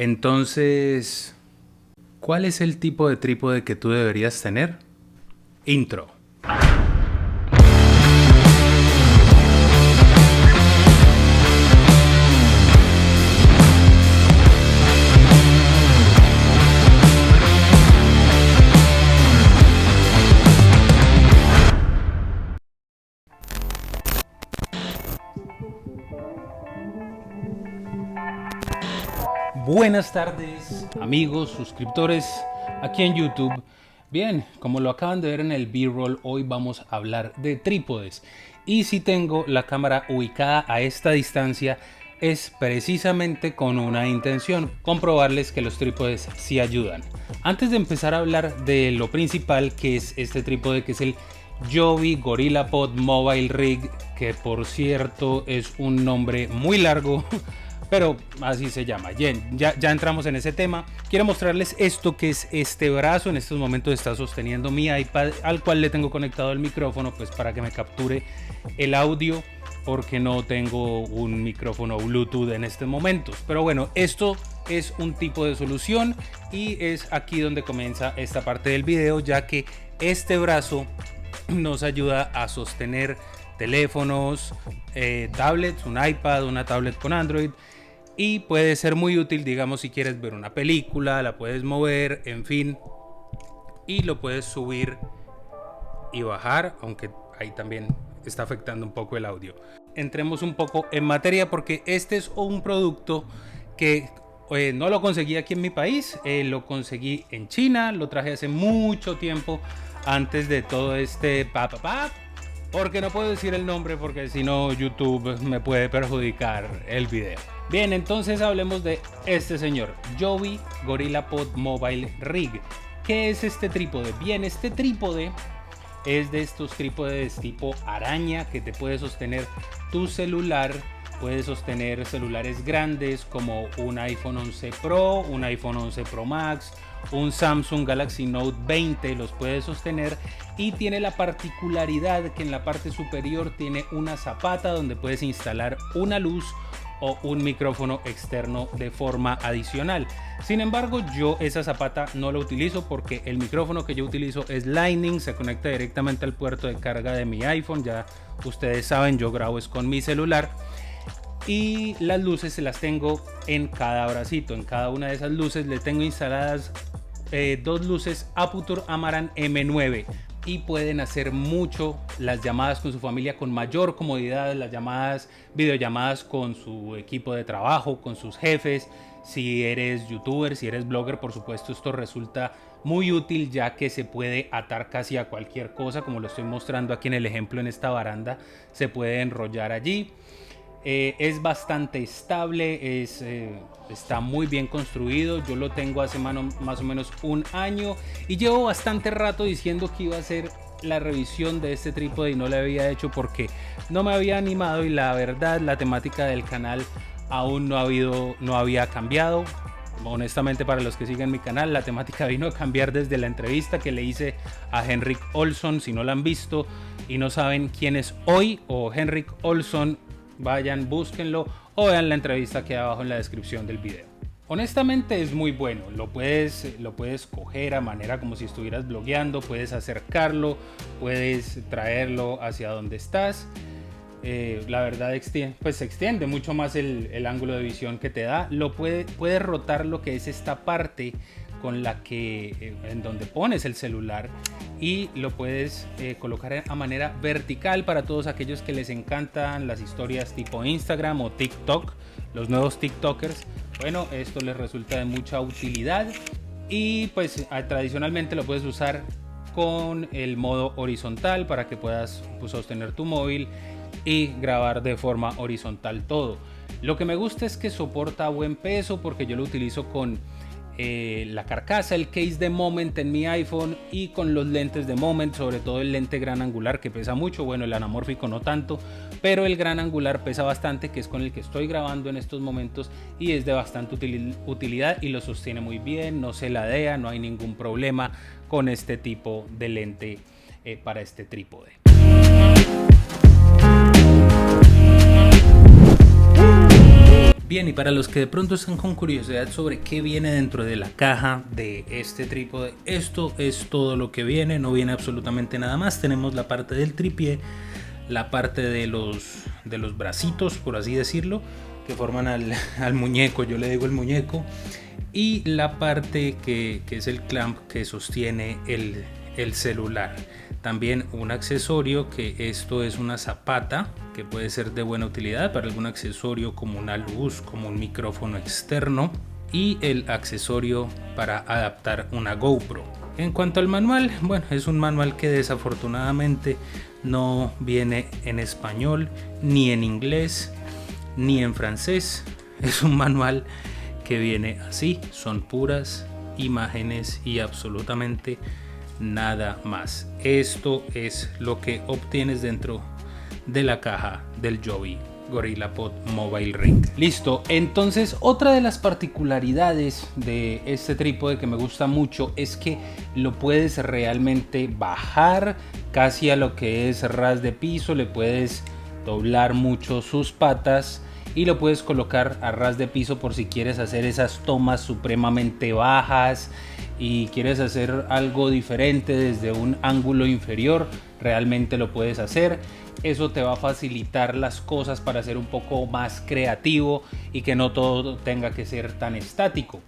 Entonces, ¿cuál es el tipo de trípode que tú deberías tener? Intro. Buenas tardes, amigos, suscriptores, aquí en YouTube. Bien, como lo acaban de ver en el B-roll, hoy vamos a hablar de trípodes. Y si tengo la cámara ubicada a esta distancia, es precisamente con una intención: comprobarles que los trípodes sí ayudan. Antes de empezar a hablar de lo principal, que es este trípode, que es el Joby GorillaPod Mobile Rig, que por cierto es un nombre muy largo, pero así se llama. Bien, ya entramos en ese tema. Quiero mostrarles esto, que es este brazo. En estos momentos está sosteniendo mi iPad, al cual le tengo conectado el micrófono, pues para que me capture el audio, porque no tengo un micrófono Bluetooth en estos momentos. Pero bueno, esto es un tipo de solución y es aquí donde comienza esta parte del video, ya que este brazo nos ayuda a sostener teléfonos, tablets, un iPad, una tablet con Android. Y puede ser muy útil, digamos, si quieres ver una película, la puedes mover, en fin. Y lo puedes subir y bajar, aunque ahí también está afectando un poco el audio. Entremos un poco en materia, porque este es un producto que no lo conseguí aquí en mi país, lo conseguí en China, lo traje hace mucho tiempo, antes de todo este porque no puedo decir el nombre, porque si no YouTube me puede perjudicar el video. Bien, entonces hablemos de este señor, Joby GorillaPod Mobile Rig. ¿Qué es este trípode? Bien, este trípode es de estos trípodes tipo araña, que te puede sostener tu celular. Puedes sostener celulares grandes como un iPhone 11 Pro, un iPhone 11 Pro Max, un Samsung Galaxy Note 20, los puedes sostener. Y tiene la particularidad que en la parte superior tiene una zapata donde puedes instalar una luz o un micrófono externo de forma adicional. Sin embargo, yo esa zapata no la utilizo, porque el micrófono que yo utilizo es Lightning, se conecta directamente al puerto de carga de mi iPhone. Ya ustedes saben, yo grabo es con mi celular. Y las luces se las tengo en cada bracito. En cada una de esas luces le tengo instaladas dos luces Aputure Amaran M9, y pueden hacer mucho las llamadas con su familia con mayor comodidad, las llamadas, videollamadas con su equipo de trabajo, con sus jefes. Si eres youtuber, si eres blogger, por supuesto esto resulta muy útil, ya que se puede atar casi a cualquier cosa, como lo estoy mostrando aquí en el ejemplo. En esta baranda se puede enrollar allí. Es bastante estable, está muy bien construido. Yo lo tengo hace más o menos un año y llevo bastante rato diciendo que iba a hacer la revisión de este trípode y no lo había hecho porque no me había animado, y la verdad la temática del canal aún no había cambiado. Honestamente, para los que siguen mi canal, la temática vino a cambiar desde la entrevista que le hice a Henrik Olsson. Si no la han visto y no saben quién es hoy o Henrik Olsson, vayan, búsquenlo o vean la entrevista que hay abajo en la descripción del video. Honestamente es muy bueno, lo puedes coger a manera como si estuvieras blogueando, puedes acercarlo, puedes traerlo hacia donde estás. La verdad se extiende mucho más el ángulo de visión que te da. Puedes rotar lo que es esta parte con la que en donde pones el celular, y lo puedes colocar a manera vertical para todos aquellos que les encantan las historias tipo Instagram o TikTok, los nuevos TikTokers. Bueno, esto les resulta de mucha utilidad, y pues tradicionalmente lo puedes usar con el modo horizontal para que puedas sostener tu móvil y grabar de forma horizontal todo. Lo que me gusta es que soporta buen peso, porque yo lo utilizo con la carcasa, el case de Moment en mi iPhone, y con los lentes de Moment, sobre todo el lente gran angular, que pesa mucho. Bueno, el anamórfico no tanto, pero el gran angular pesa bastante, que es con el que estoy grabando en estos momentos, y es de bastante utilidad y lo sostiene muy bien, no se ladea, no hay ningún problema con este tipo de lente para este trípode. Bien, y para los que de pronto están con curiosidad sobre qué viene dentro de la caja de este trípode, esto es todo lo que viene, no viene absolutamente nada más. Tenemos la parte del trípode, la parte de los bracitos, por así decirlo, que forman al muñeco, yo le digo el muñeco, y la parte que es el clamp que sostiene el celular. También un accesorio, que esto es una zapata que puede ser de buena utilidad para algún accesorio como una luz, como un micrófono externo, y el accesorio para adaptar una GoPro. En cuanto al manual, bueno, es un manual que desafortunadamente no viene en español, ni en inglés, ni en francés. Es un manual que viene así, son puras imágenes y absolutamente nada más. Esto es lo que obtienes dentro de la caja del Joby GorillaPod Mobile Ring. Listo, entonces otra de las particularidades de este trípode que me gusta mucho es que lo puedes realmente bajar casi a lo que es ras de piso, le puedes doblar mucho sus patas y lo puedes colocar a ras de piso por si quieres hacer esas tomas supremamente bajas y quieres hacer algo diferente desde un ángulo inferior, realmente lo puedes hacer. Eso te va a facilitar las cosas para ser un poco más creativo y que no todo tenga que ser tan estático.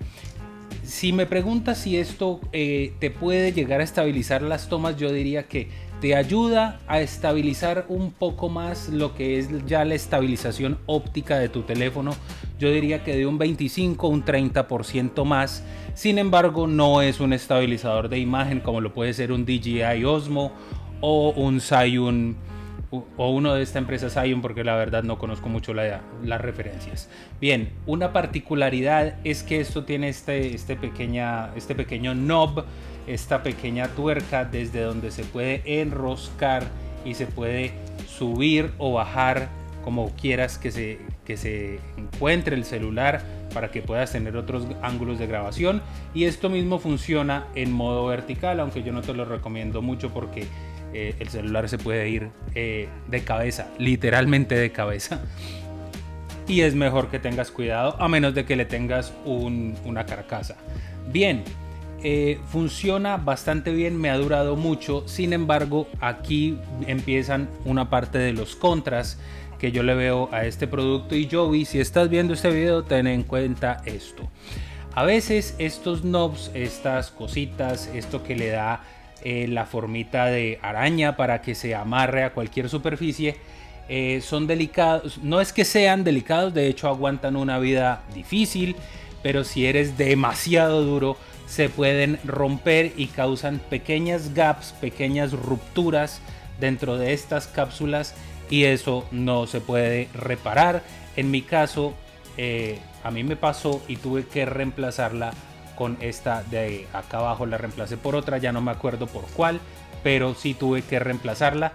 Si me preguntas si esto te puede llegar a estabilizar las tomas, yo diría que te ayuda a estabilizar un poco más lo que es ya la estabilización óptica de tu teléfono. Yo diría que de un 25 un 30% más. Sin embargo, no es un estabilizador de imagen como lo puede ser un DJI Osmo o un Zhiyun o uno de esta empresa Zhiyun, porque la verdad no conozco mucho las referencias. Bien, una particularidad es que esto tiene este pequeño knob, esta pequeña tuerca desde donde se puede enroscar y se puede subir o bajar como quieras que se encuentre el celular para que puedas tener otros ángulos de grabación. Y esto mismo funciona en modo vertical, aunque yo no te lo recomiendo mucho porque el celular se puede ir de cabeza, literalmente de cabeza, y es mejor que tengas cuidado a menos de que le tengas una carcasa. Bien, funciona bastante bien, me ha durado mucho. Sin embargo, aquí empiezan una parte de los contras que yo le veo a este producto. Y Joby, si estás viendo este video, ten en cuenta esto. A veces estos knobs, estas cositas, esto que le da la formita de araña para que se amarre a cualquier superficie, son delicados. No es que sean delicados, de hecho aguantan una vida difícil, pero si eres demasiado duro se pueden romper y causan pequeñas gaps, pequeñas rupturas dentro de estas cápsulas, y eso no se puede reparar. En mi caso a mí me pasó y tuve que reemplazarla con esta de acá abajo, la reemplacé por otra, ya no me acuerdo por cuál, pero sí tuve que reemplazarla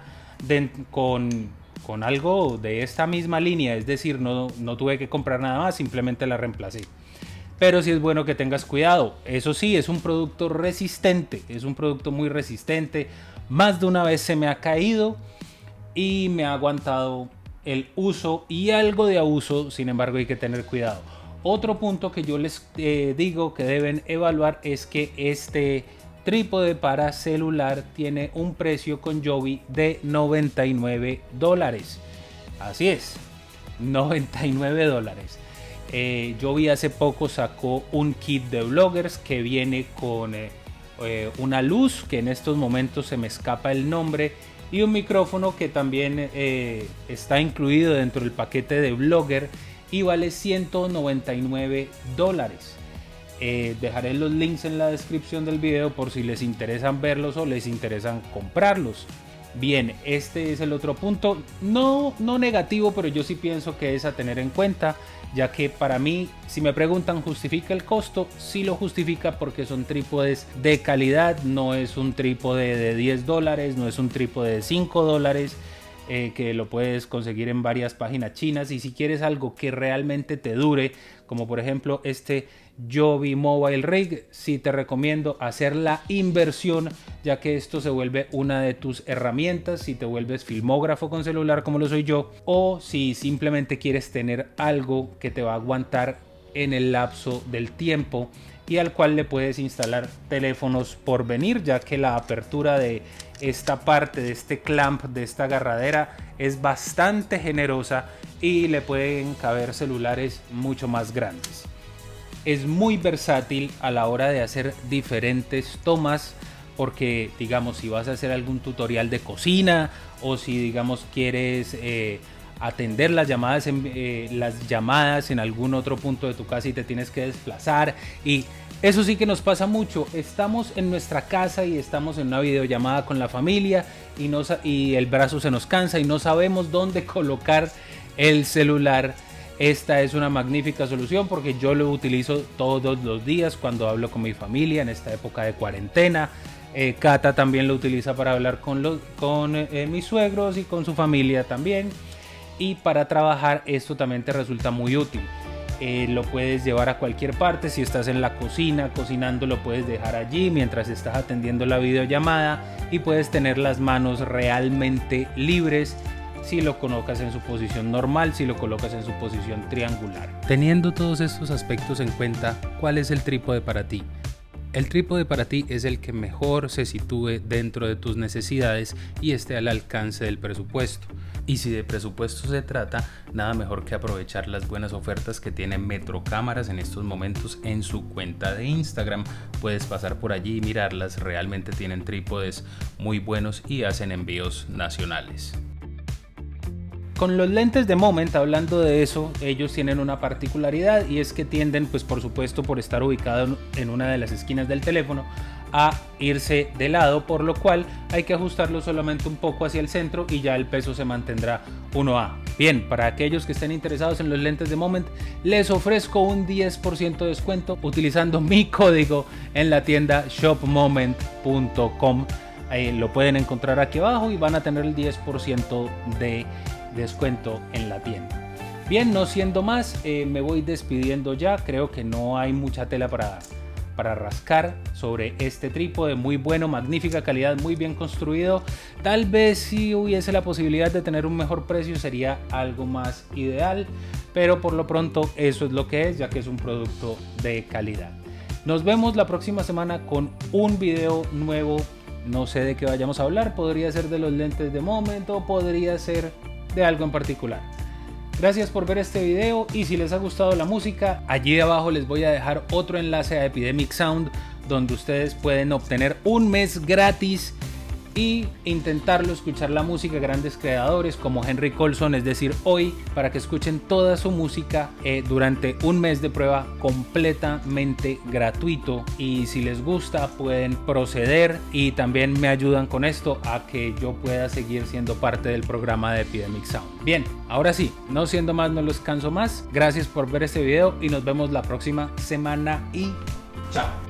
con algo de esta misma línea, es decir, no tuve que comprar nada más, simplemente la reemplacé. Pero sí es bueno que tengas cuidado. Eso sí, es un producto resistente, es un producto muy resistente. Más de una vez se me ha caído y me ha aguantado el uso y algo de abuso. Sin embargo, hay que tener cuidado. Otro punto que yo les digo que deben evaluar es que este trípode para celular tiene un precio con Joby de $99. Así es, $99. Joby hace poco sacó un kit de bloggers que viene con una luz, que en estos momentos se me escapa el nombre, y un micrófono que también está incluido dentro del paquete de blogger y vale $199. Dejaré los links en la descripción del video por si les interesan verlos o les interesan comprarlos. Bien, este es el otro punto, no negativo, pero yo sí pienso que es a tener en cuenta, ya que para mí, si me preguntan, ¿justifica el costo? Sí lo justifica, porque son trípodes de calidad, no es un trípode de $10, no es un trípode de $5, que lo puedes conseguir en varias páginas chinas. Y si quieres algo que realmente te dure, como por ejemplo este Joby Mobile Rig, sí te recomiendo hacer la inversión, ya que esto se vuelve una de tus herramientas si te vuelves filmógrafo con celular como lo soy yo, o si simplemente quieres tener algo que te va a aguantar en el lapso del tiempo y al cual le puedes instalar teléfonos por venir, ya que la apertura de esta parte, de este clamp, de esta agarradera es bastante generosa y le pueden caber celulares mucho más grandes. Es muy versátil a la hora de hacer diferentes tomas, porque digamos si vas a hacer algún tutorial de cocina o si digamos quieres atender las llamadas en algún otro punto de tu casa y te tienes que desplazar, y eso sí que nos pasa mucho. Estamos en nuestra casa y estamos en una videollamada con la familia y el brazo se nos cansa y no sabemos dónde colocar el celular. Esta es una magnífica solución porque yo lo utilizo todos los días cuando hablo con mi familia en esta época de cuarentena. Cata también lo utiliza para hablar con mis suegros y con su familia también. Y para trabajar esto también te resulta muy útil. Lo puedes llevar a cualquier parte. Si estás en la cocina cocinando, lo puedes dejar allí mientras estás atendiendo la videollamada y puedes tener las manos realmente libres si lo colocas en su posición normal, si lo colocas en su posición triangular. Teniendo todos estos aspectos en cuenta, ¿cuál es el trípode para ti? El trípode para ti es el que mejor se sitúe dentro de tus necesidades y esté al alcance del presupuesto. Y si de presupuesto se trata, nada mejor que aprovechar las buenas ofertas que tiene Metro Cámaras en estos momentos en su cuenta de Instagram. Puedes pasar por allí y mirarlas, realmente tienen trípodes muy buenos y hacen envíos nacionales. Con los lentes de Moment, hablando de eso, ellos tienen una particularidad y es que tienden, pues por supuesto por estar ubicado en una de las esquinas del teléfono, a irse de lado, por lo cual hay que ajustarlo solamente un poco hacia el centro y ya el peso se mantendrá 1A. Bien, para aquellos que estén interesados en los lentes de Moment, les ofrezco un 10% de descuento utilizando mi código en la tienda shopmoment.com. Lo pueden encontrar aquí abajo y van a tener el 10% de descuento en la tienda. Bien, no siendo más, me voy despidiendo ya. Creo que no hay mucha tela para rascar sobre este trípode. Muy bueno, magnífica calidad, muy bien construido. Tal vez si hubiese la posibilidad de tener un mejor precio sería algo más ideal, pero por lo pronto eso es lo que es, ya que es un producto de calidad. Nos vemos la próxima semana con un video nuevo. No sé de qué vayamos a hablar, podría ser de los lentes de Moment o podría ser de algo en particular. Gracias por ver este video y si les ha gustado la música, allí abajo les voy a dejar otro enlace a Epidemic Sound donde ustedes pueden obtener un mes gratis y intentarlo, escuchar la música de grandes creadores como Henry Colson, es decir, hoy, para que escuchen toda su música durante un mes de prueba completamente gratuito. Y si les gusta pueden proceder y también me ayudan con esto a que yo pueda seguir siendo parte del programa de Epidemic Sound. Bien, ahora sí, no siendo más, no los canso más. Gracias por ver este video y nos vemos la próxima semana y chao.